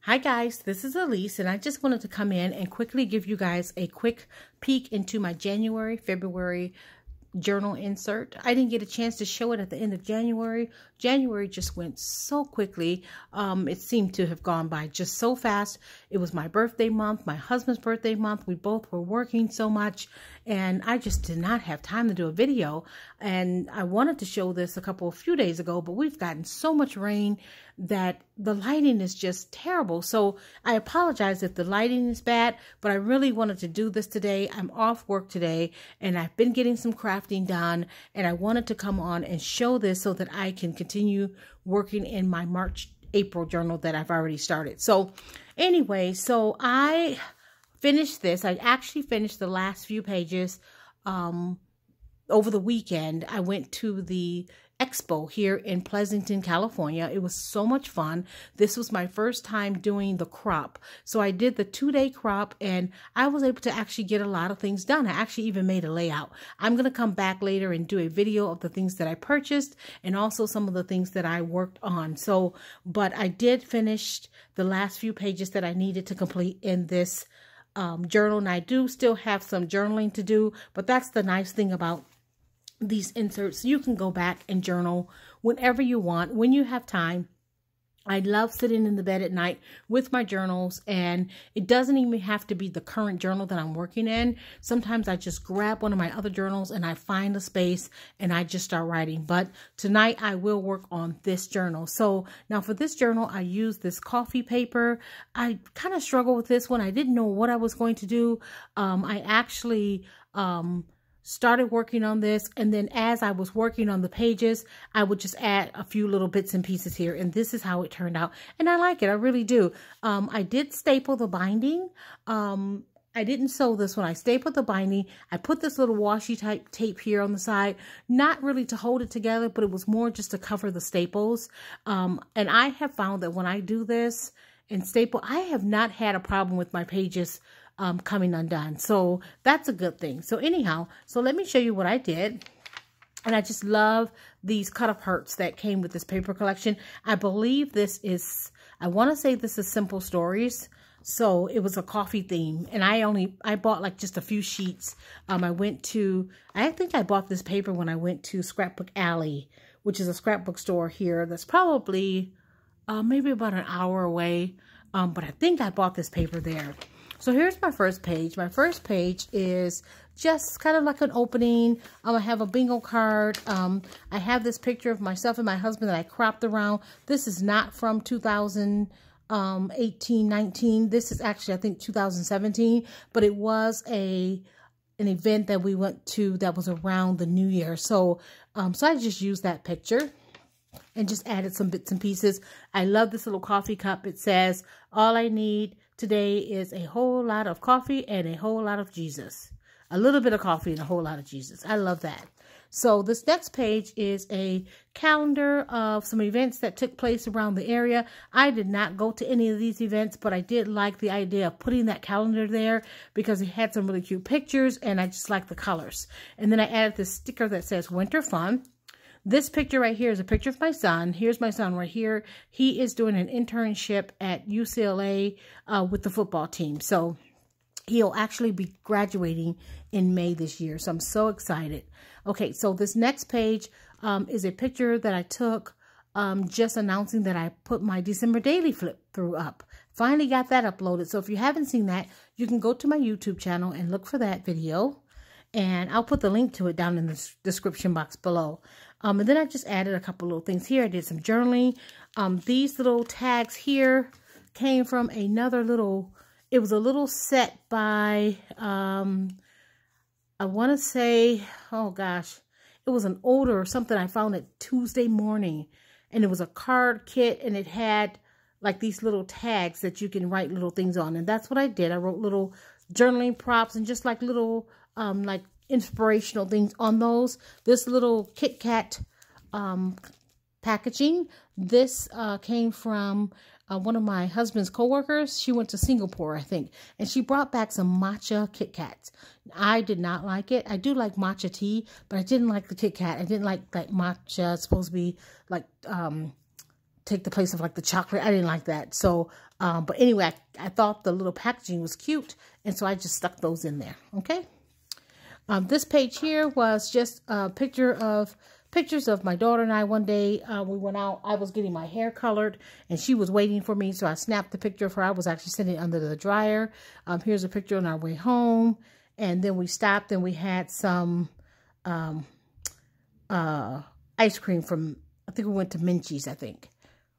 Hi guys, this is Elise, and I just wanted to come in and quickly give you guys a quick peek into my January, February journal insert. I didn't get a chance to show it at the end of January. January just went so quickly. It seemed to have gone by just so fast. It was my birthday month, my husband's birthday month. We both were working so much, and I just did not have time to do a video. And I wanted to show this a few days ago, but we've gotten so much rain that the lighting is just terrible. So I apologize if the lighting is bad, but I really wanted to do this today. I'm off work today, and I've been getting some crafting done, and I wanted to come on and show this so that I can continue working in my April journal that I've already started. So anyway, so I finished this. I actually finished the last few pages over the weekend. I went to the expo here in Pleasanton, California. It was so much fun. This was my first time doing the crop. So I did the 2-day crop, and I was able to actually get a lot of things done. I actually even made a layout. I'm going to come back later and do a video of the things that I purchased and also some of the things that I worked on. So, but I did finish the last few pages that I needed to complete in this journal, and I do still have some journaling to do, but that's the nice thing about these inserts. You can go back and journal whenever you want, when you have time. I love sitting in the bed at night with my journals, and it doesn't even have to be the current journal that I'm working in. Sometimes I just grab one of my other journals and I find a space and I just start writing. But tonight I will work on this journal. So now for this journal, I use this coffee paper. I kind of struggled with this one. I didn't know what I was going to do. I actually started working on this, and then as I was working on the pages, I would just add a few little bits and pieces here, and this is how it turned out, and I like it. I really do. I did staple the binding. I didn't sew this one. I stapled the binding. I put this little washi type tape here on the side, not really to hold it together, but it was more just to cover the staples. And I have found that when I do this and staple, I have not had a problem with my pages coming undone. So that's a good thing. So anyhow, so let me show you what I did. And I just love these cut-up hearts that came with this paper collection. I believe this is, I want to say this is Simple Stories. So it was a coffee theme, and I bought like just a few sheets. I think I bought this paper when I went to Scrapbook Alley, which is a scrapbook store here that's probably maybe about an hour away. But I think I bought this paper there. So here's my first page. My first page is just kind of like an opening. I have a bingo card. I have this picture of myself and my husband that I cropped around. This is not from 2018-19. This is actually, I think, 2017. But it was an event that we went to that was around the New Year. So, so I just used that picture and just added some bits and pieces. I love this little coffee cup. It says, all I need today is a whole lot of coffee and a whole lot of Jesus. A little bit of coffee and a whole lot of Jesus. I love that. So this next page is a calendar of some events that took place around the area. I did not go to any of these events, but I did like the idea of putting that calendar there because it had some really cute pictures, and I just like the colors. And then I added this sticker that says Winter Fun. This picture right here is a picture of my son. Here's my son right here. He is doing an internship at UCLA with the football team. So he'll actually be graduating in May this year. So I'm so excited. Okay, so this next page is a picture that I took just announcing that I put my December daily flip through up. Finally got that uploaded. So if you haven't seen that, you can go to my YouTube channel and look for that video. And I'll put the link to it down in the description box below. And then I just added a couple little things here. I did some journaling. These little tags here came from another little, it was a little set by, I want to say, oh gosh, it was an older or something I found it Tuesday morning. And it was a card kit, and it had like these little tags that you can write little things on. And that's what I did. I wrote little journaling prompts and just like little, like inspirational things on those. This little Kit Kat packaging, this came from one of my husband's coworkers. She went to Singapore, I think, and she brought back some matcha Kit Kats. I did not like it. I do like matcha tea, but I didn't like the Kit Kat. I didn't like matcha. It's supposed to be like take the place of like the chocolate. I didn't like that. So, but anyway, I thought the little packaging was cute. And so I just stuck those in there. Okay. This page here was just a pictures of my daughter and I. One day we went out. I was getting my hair colored and she was waiting for me. So I snapped the picture of her. I was actually sitting under the dryer. Here's a picture on our way home. And then we stopped and we had some ice cream from, I think we went to Minchie's, I think.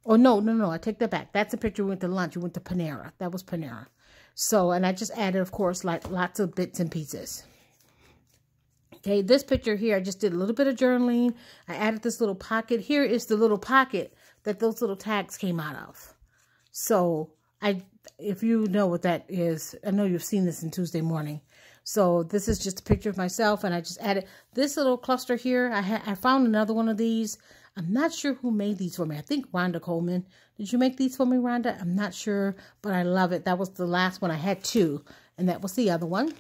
Oh, no, I take that back. That's a picture. We went to lunch. We went to Panera. That was Panera. So, and I just added, of course, like lots of bits and pieces. Okay, this picture here, I just did a little bit of journaling. I added this little pocket. Here is the little pocket that those little tags came out of. So, if you know what that is, I know you've seen this in Tuesday morning. So, this is just a picture of myself, and I just added this little cluster here. I found another one of these. I'm not sure who made these for me. I think Rhonda Coleman. Did you make these for me, Rhonda? I'm not sure, but I love it. That was the last one. I had two, and that was the other one.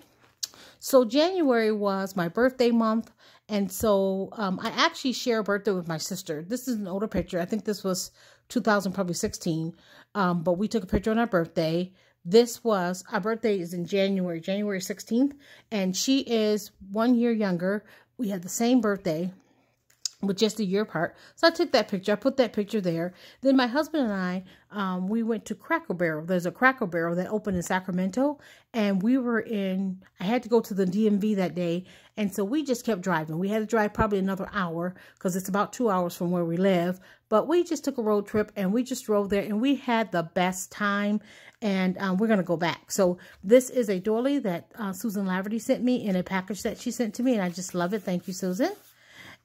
So January was my birthday month, and so I actually share a birthday with my sister. This is an older picture. I think this was 2016, but we took a picture on our birthday. Our birthday is in January 16th, and she is 1 year younger. We had the same birthday, with just a year apart. So I took that picture. I put that picture there. Then my husband and I, we went to Cracker Barrel. There's a Cracker Barrel that opened in Sacramento. And I had to go to the DMV that day. And so we just kept driving. We had to drive probably another hour because it's about 2 hours from where we live. But we just took a road trip and we just drove there and we had the best time. And we're going to go back. So this is a doily that Susan Laverty sent me in a package that she sent to me. And I just love it. Thank you, Susan.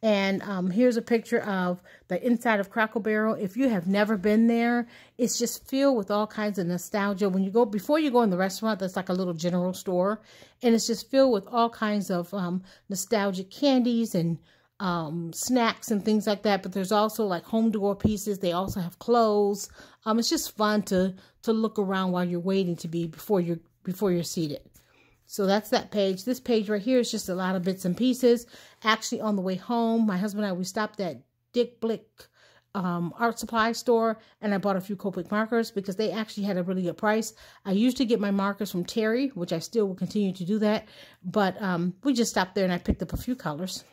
And here's a picture of the inside of Cracker Barrel. If you have never been there, it's just filled with all kinds of nostalgia. When you go, before you go in the restaurant, that's like a little general store. And it's just filled with all kinds of nostalgic candies and snacks and things like that. But there's also like home decor pieces. They also have clothes. It's just fun to look around while you're waiting before you're seated. So that's that page. This page right here is just a lot of bits and pieces. Actually, on the way home, my husband and I, we stopped at Dick Blick art supply store, and I bought a few Copic markers because they actually had a really good price. I usually get my markers from Terry, which I still will continue to do that. But we just stopped there and I picked up a few colors.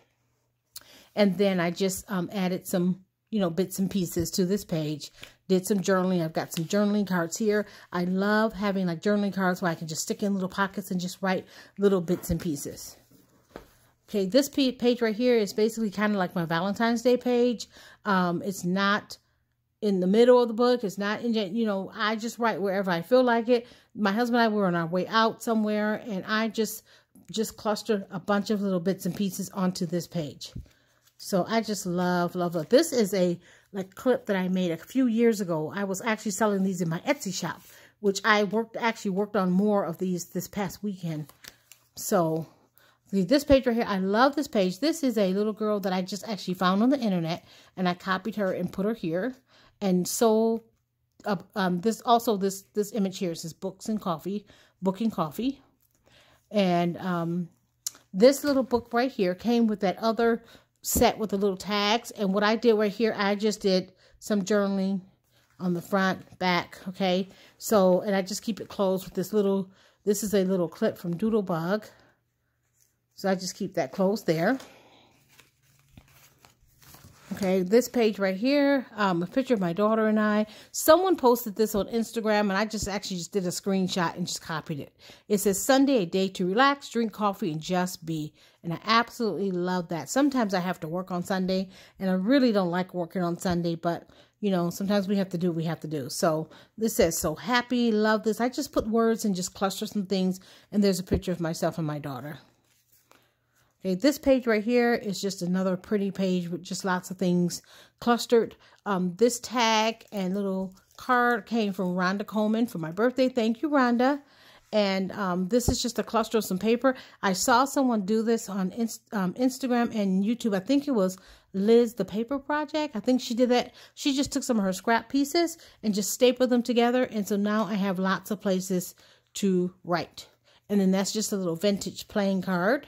And then I just added some, bits and pieces to this page. Did some journaling. I've got some journaling cards here. I love having like journaling cards where I can just stick in little pockets and just write little bits and pieces. Okay, this page right here is basically kind of like my Valentine's Day page. It's not in the middle of the book. It's not in, I just write wherever I feel like it. My husband and I were on our way out somewhere, and I just clustered a bunch of little bits and pieces onto this page. So I just love. This is a clip that I made a few years ago. I was actually selling these in my Etsy shop, which I actually worked on more of these this past weekend. So this page right here, I love this page. This is a little girl that I just actually found on the internet, and I copied her and put her here. And so this image here says Book and Coffee. And this little book right here came with that other set with the little tags. And what I did right here, I just did some journaling on the front, back, okay? So, and I just keep it closed with this is a little clip from Doodlebug. So I just keep that closed there. Okay, this page right here, a picture of my daughter and I. Someone posted this on Instagram, and I actually just did a screenshot and just copied it. It says, Sunday, a day to relax, drink coffee, and just be. And I absolutely love that. Sometimes I have to work on Sunday, and I really don't like working on Sunday, but, sometimes we have to do what we have to do. So this says, so happy, love this. I just put words and just cluster some things, and there's a picture of myself and my daughter. Okay, this page right here is just another pretty page with just lots of things clustered. This tag and little card came from Rhonda Coleman for my birthday. Thank you, Rhonda. And this is just a cluster of some paper. I saw someone do this on Instagram and YouTube. I think it was Liz the Paper Project. I think she did that. She just took some of her scrap pieces and just stapled them together. And so now I have lots of places to write. And then that's just a little vintage playing card.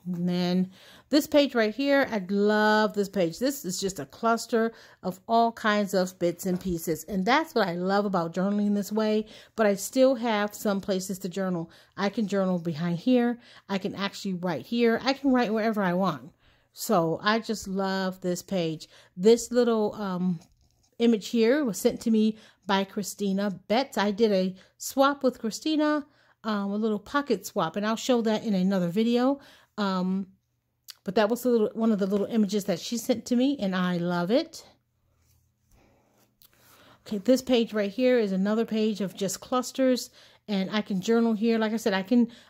And then This page right here, I love this page. This is just a cluster of all kinds of bits and pieces. And that's what I love about journaling this way. But I still have some places to journal. I can journal behind here. I can actually write here. I can write wherever I want. So I just love this page. This little image here was sent to me by Christina Betts. I did a swap with Christina, a little pocket swap, and I'll show that in another video. But that was one of the little images that she sent to me, and I love it. Okay, this page right here is another page of just clusters, and I can journal here. Like I said,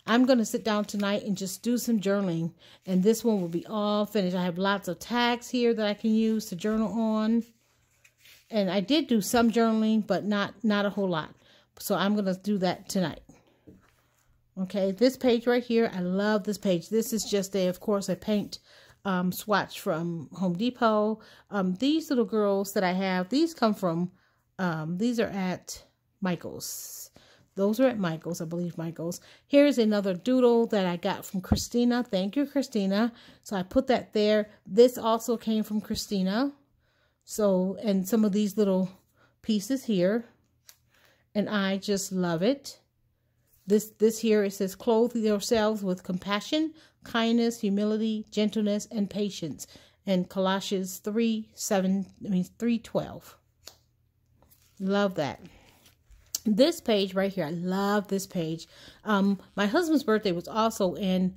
I'm going to sit down tonight and just do some journaling, and this one will be all finished. I have lots of tags here that I can use to journal on, and I did do some journaling, but not a whole lot. So I'm going to do that tonight. Okay, this page right here, I love this page. This is just of course, a paint swatch from Home Depot. These little girls that I have, these come from, these are at Michael's. Those are at Michael's, I believe Michael's. Here's another doodle that I got from Christina. Thank you, Christina. So I put that there. This also came from Christina. So, and some of these little pieces here. And I just love it. This here, it says, clothe yourselves with compassion, kindness, humility, gentleness, and patience. And Colossians 3:12. Love that. This page right here, I love this page. My husband's birthday was also in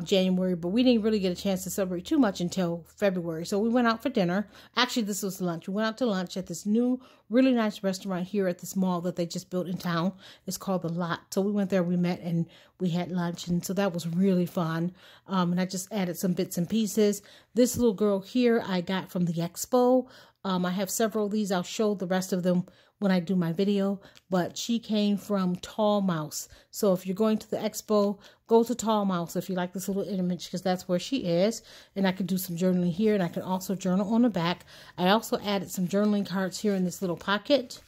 January, but we didn't really get a chance to celebrate too much until February. So we went out for dinner. Actually, this was lunch. We went out to lunch at this new, really nice restaurant here at this mall that they just built in town. It's called The Lot. So we went there, we met, and we had lunch. And so that was really fun. And I just added some bits and pieces. This little girl here I got from the expo. I have several of these. I'll show the rest of them when I do my video, but she came from Tall Mouse. So if you're going to the expo, go to Tall Mouse if you like this little image, because that's where she is. And I can do some journaling here, and I can also journal on the back. I also added some journaling cards here in this little pocket.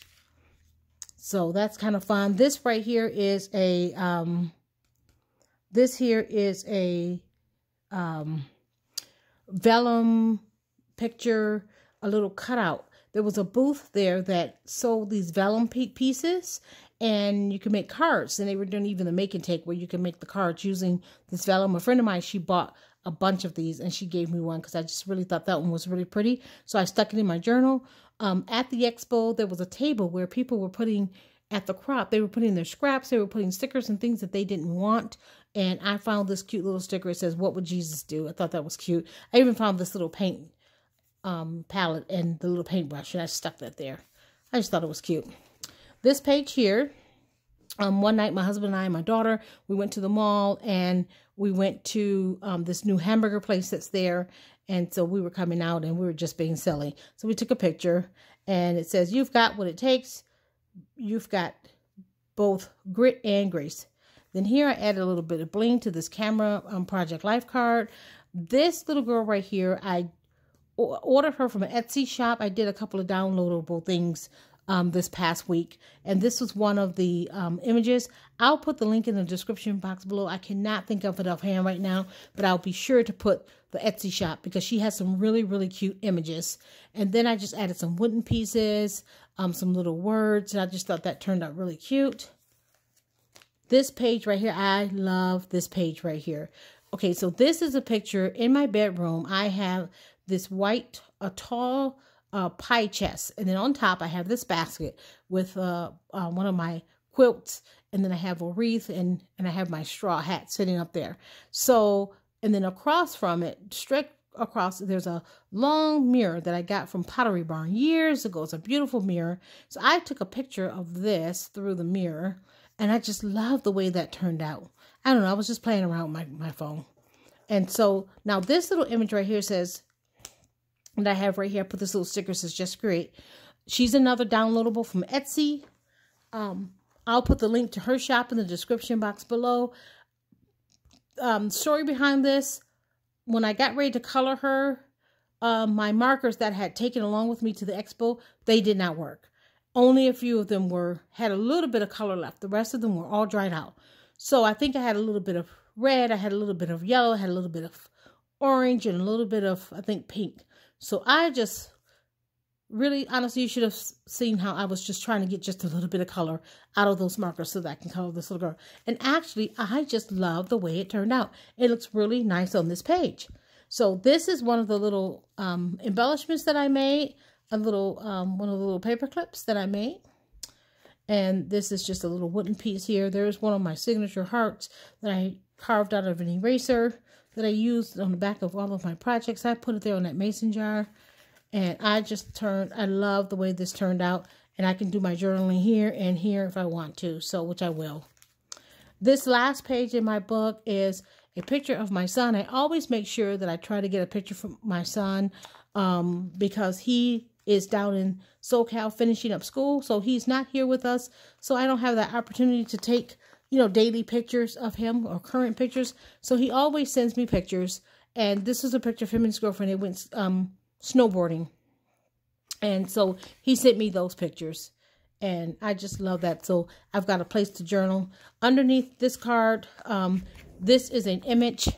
So that's kind of fun. This right here is a, vellum picture, a little cutout. There was a booth there that sold these vellum pieces, and you can make cards. And they were doing even the make and take where you can make the cards using this vellum. A friend of mine, she bought a bunch of these, and she gave me one because I just really thought that one was really pretty. So I stuck it in my journal. At the expo, there was a table where people were putting, at the crop, they were putting their scraps, they were putting stickers and things that they didn't want. And I found this cute little sticker. It says, "What would Jesus do?" I thought that was cute. I even found this little paint palette and the little paintbrush, and I stuck that there. I just thought it was cute. This page here, one night my husband and I and my daughter, we went to the mall, and we went to this new hamburger place that's there. And so we were coming out, and we were just being silly. So we took a picture, and it says, "You've got what it takes. You've got both grit and grace." Then here I added a little bit of bling to this camera Project Life card. This little girl right here, I ordered her from an Etsy shop. I did a couple of downloadable things this past week, and this was one of the images. I'll put the link in the description box below. I cannot think of it offhand right now, but I'll be sure to put the Etsy shop because she has some really, really cute images. And then I just added some wooden pieces, some little words, and I just thought that turned out really cute. This page right here, I love this page right here. Okay, so this is a picture in my bedroom. I have this white, tall pie chest. And then on top, I have this basket with one of my quilts. And then I have a wreath, and I have my straw hat sitting up there. So, and then across from it, straight across, there's a long mirror that I got from Pottery Barn years ago. It's a beautiful mirror. So I took a picture of this through the mirror, and I just love the way that turned out. I don't know. I was just playing around with my phone. And so now this little image right here says, and I have right here, I put this little sticker, says "Just Great." She's another downloadable from Etsy. I'll put the link to her shop in the description box below. Story behind this, when I got ready to color her, my markers that I had taken along with me to the expo, they did not work. Only a few of them had a little bit of color left. The rest of them were all dried out. So I think I had a little bit of red, I had a little bit of yellow, I had a little bit of orange and a little bit of, I think, pink. So I just really, honestly, you should have seen how I was just trying to get just a little bit of color out of those markers so that I can color this little girl. And actually, I just love the way it turned out. It looks really nice on this page. So this is one of the little embellishments that I made, a little one of the little paper clips that I made. And this is just a little wooden piece here. There's one of my signature hearts that I carved out of an eraser that I used on the back of all of my projects. I put it there on that mason jar. And I love the way this turned out. And I can do my journaling here and here if I want to, so which I will. This last page in my book is a picture of my son. I always make sure that I try to get a picture from my son because he is down in SoCal finishing up school. So he's not here with us. So I don't have that opportunity to take, you know, daily pictures of him or current pictures. So he always sends me pictures. And this is a picture of him and his girlfriend. They went snowboarding. And so he sent me those pictures. And I just love that. So I've got a place to journal. Underneath this card, this is an image.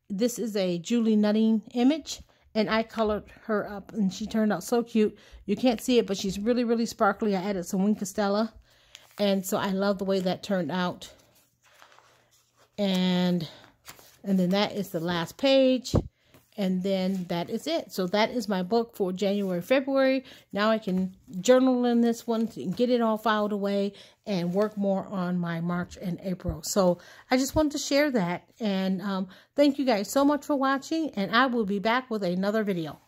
This is a Julie Nutting image. And I colored her up. And she turned out so cute. You can't see it, but she's really, really sparkly. I added some Wink Stella. And so I love the way that turned out. And then that is the last page. And then that is it. So that is my book for January, February. Now I can journal in this one and get it all filed away and work more on my March and April. So I just wanted to share that. And thank you guys so much for watching. And I will be back with another video.